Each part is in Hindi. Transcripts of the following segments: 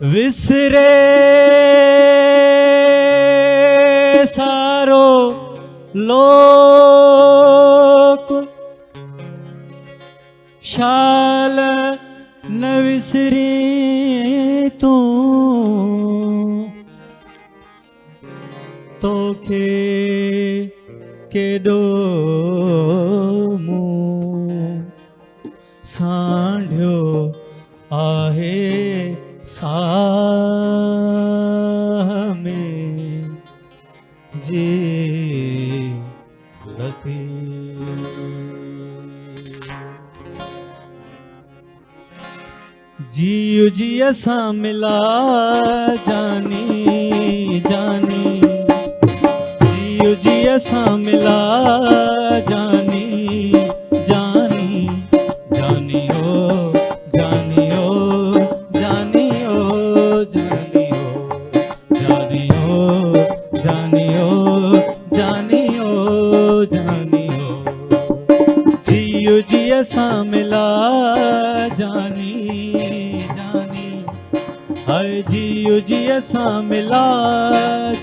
विसरे सारो लोक शाल न विसरी तू तो केडो मुंह सांढ्यो आहे सामे जी लती जियो जिया सा मिला जानी जानी जियो जिया सा मिला जानी जानी जानी हो जानी हो जानी हो जानी हो जानी हो जानी हो जानी हो जानी हो जियो जिया सा मिला जानी जानी हाय जियो जिया सा मिला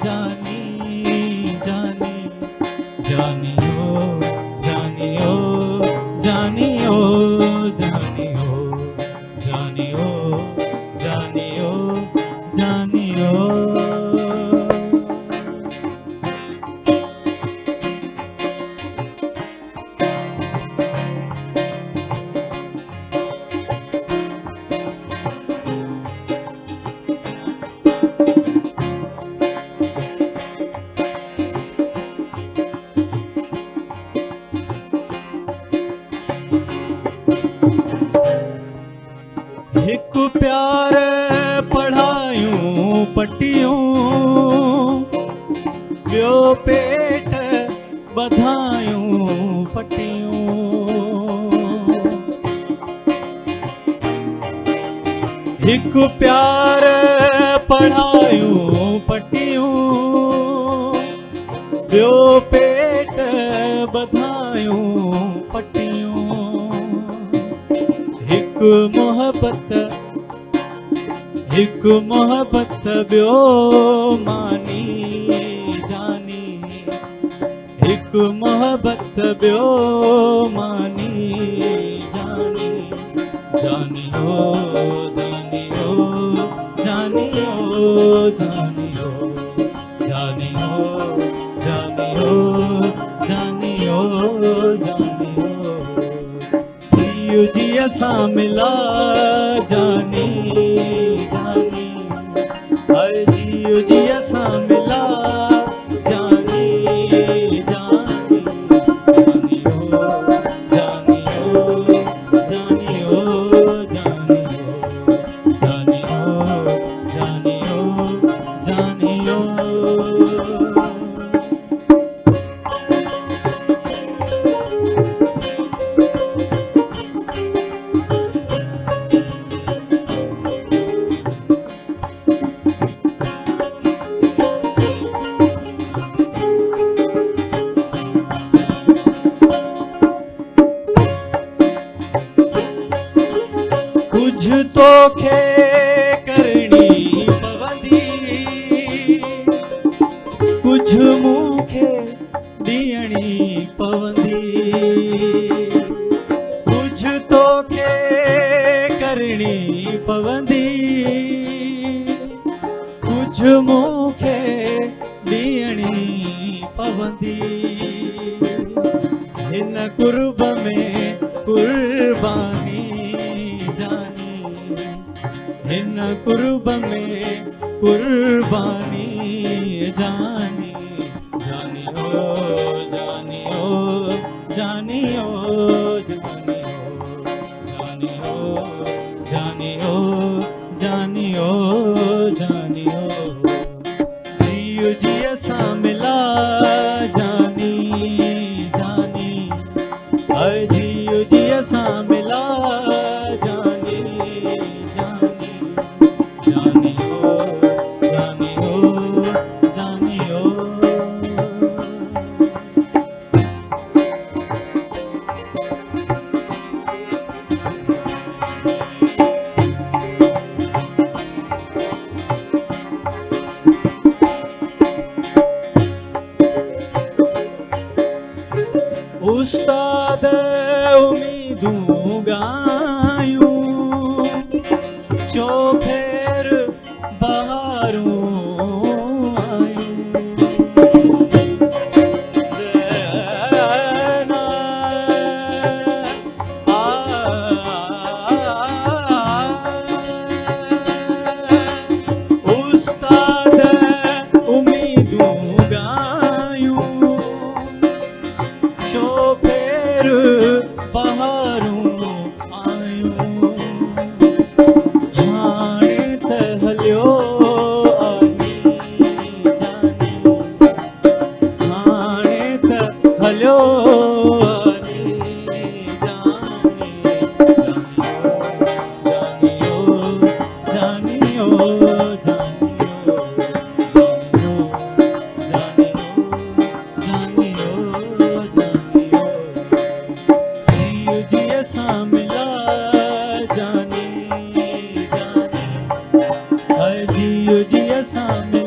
जानी जानी जानी हो जानी हो जानी हो जानी हो जानी हो जानी हो जानी हो एक प्यार पढ़ायूं पटियूं ॿियो पेट बधायूं पटियूं हिकु प्यार पढ़ायूं पटियूं ॿियो पेट बधायूं पटियूं हिकु मोहब्बत ॿियो मानी जानी हिकु मोहब्बत ॿियो मानी जानी जानी हो जानी हो जानी हो जानी हो जानी हो जानी हो जानी हो जानी हो जियो जिया सा मिला जानी जानी हाय जियो जिया सा मिला जानी जानी जानी हो जानी हो जानी हो जानी हो जानी हो जानी हो जानी हो कुछ तो खे करणी पवंदी कुछ मूंखे ॾियणी पवंदी कुछ तो खे करणी पवंदी कुछ मूंखे ॾियणी पवंदी हिन कुर्ब में कुर्बानी जानी हिन कुर्ब में कुर्बानी जानी जानी हो जानी हो जानी हो जानी हो जानी हो जानी हो जानी हो जियो जिया सा मिला जानी जानी हाय जियो जिया सा मिला जानी जानी जानी हो जानी हो जानी हो छो फेर बहारूं आयूं उस्ताद उम्मीदूं गायूं छो फेर बहारूं आयूं हाणे त हलियो आनी जानी हाणे त हलियो आनी जानी जानियो जानियो जानियो जानियो जानियो जियो जिया सा मिला जानी जानी जियो जिया सा मिला